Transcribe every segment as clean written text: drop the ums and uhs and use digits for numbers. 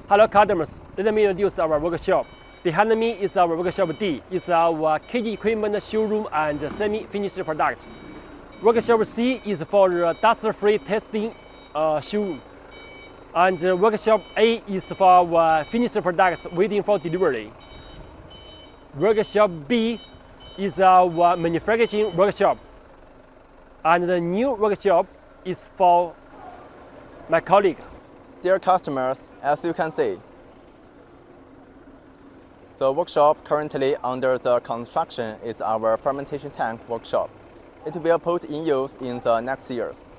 Hello customers, let me introduce our workshop. Behind me is our workshop D. It's our KG equipment showroom and semi-finished product. Workshop C is for dust-free testing showroom. And workshop A is for our finished products waiting for delivery. Workshop B is our manufacturing workshop. And the new workshop is for my colleague. Dear customers, as you can see, the workshop currently under the construction is our fermentation tank workshop. It will put in use in the next years.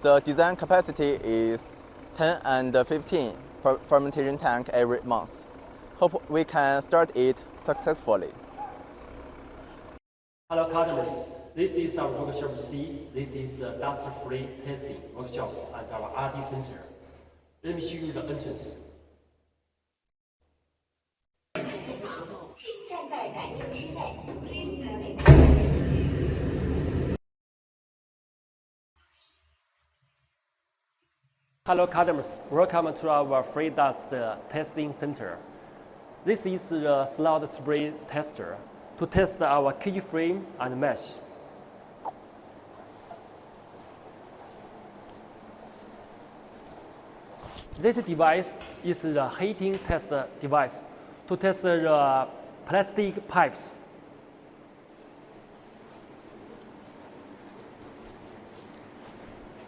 The design capacity is 10 and 15 per fermentation tank every month. Hope we can start it successfully. Hello customers, this is our workshop C. This is the dust-free testing workshop at our R&D center. Let me show you the entrance. Hello customers, welcome to our free dust testing center. This is the slot spray tester to test our cage frame and mesh. This device is the heating test device to test the plastic pipes.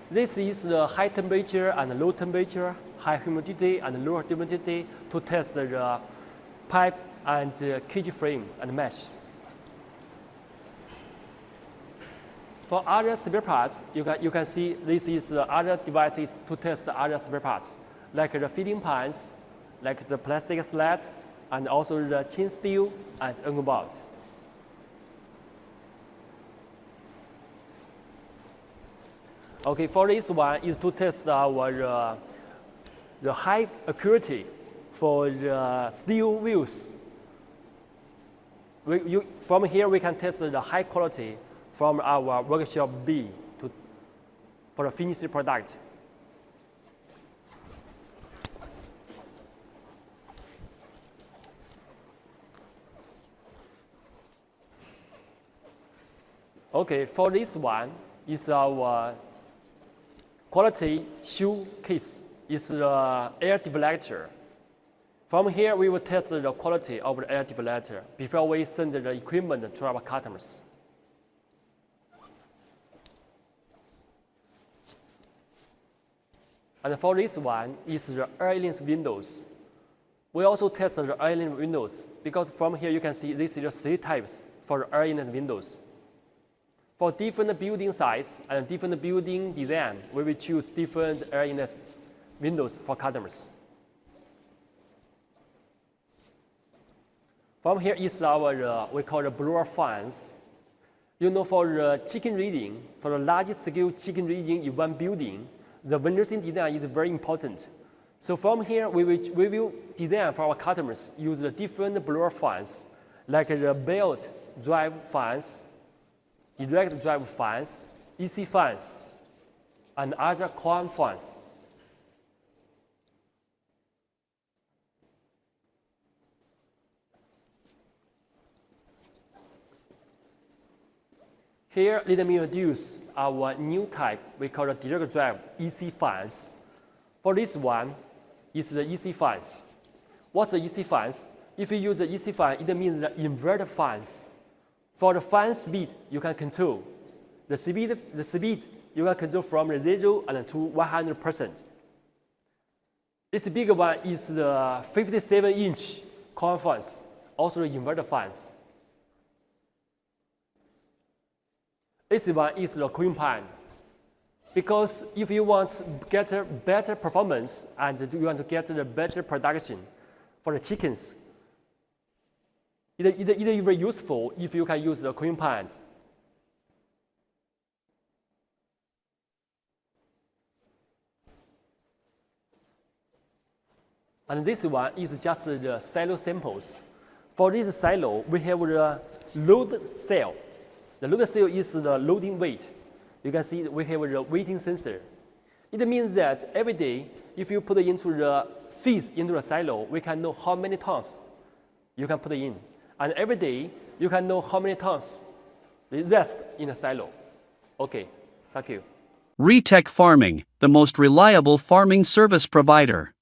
This is the high temperature and low temperature, high humidity and low humidity to test the pipe and cage frame and mesh. For other spare parts, you can see this is the other devices to test the other spare parts, like the feeding pans, like the plastic slats, and also the chin steel and angle bolt. Okay, for this one is to test our the high accuracy for the steel wheels. From here we can test the high quality from our workshop B for the finished product. Okay, for this one is our quality shoe case. Is the air deflector. From here, we will test the quality of the air deflector before we send the equipment to our customers. And for this one is the airline windows. We also test the airline windows because from here you can see this is the 3 types for the airline windows. For different building size and different building design, we will choose different airline windows for customers. From here is our, we call the blower fans. You know, for the chicken reading, for the large scale chicken reading in one building, the ventilation design is very important. So from here, we will design for our customers use the different blower fans, like the belt drive fans, direct drive fans, EC fans, and other column fans. Here, let me introduce our new type we call the direct drive EC fans. For this one, is the EC fans. What's the EC fans? If you use the EC fan, it means the inverted fans. For the fan speed, you can control. The speed you can control from 0 and to 100%. This bigger one is the 57-inch column fans, also the inverted fans. This one is the cooling pan. Because if you want to get a better performance and you want to get a better production for the chickens, it is very useful if you can use the cooling pans. And this one is just the silo samples. For this silo, we have the load cell. The load cell is the loading weight. You can see we have the weighting sensor. It means that every day, if you put it into the feeds into a silo, we can know how many tons you can put in. And every day, you can know how many tons rest in a silo. Okay, thank you. RETECH Farming, the most reliable farming service provider.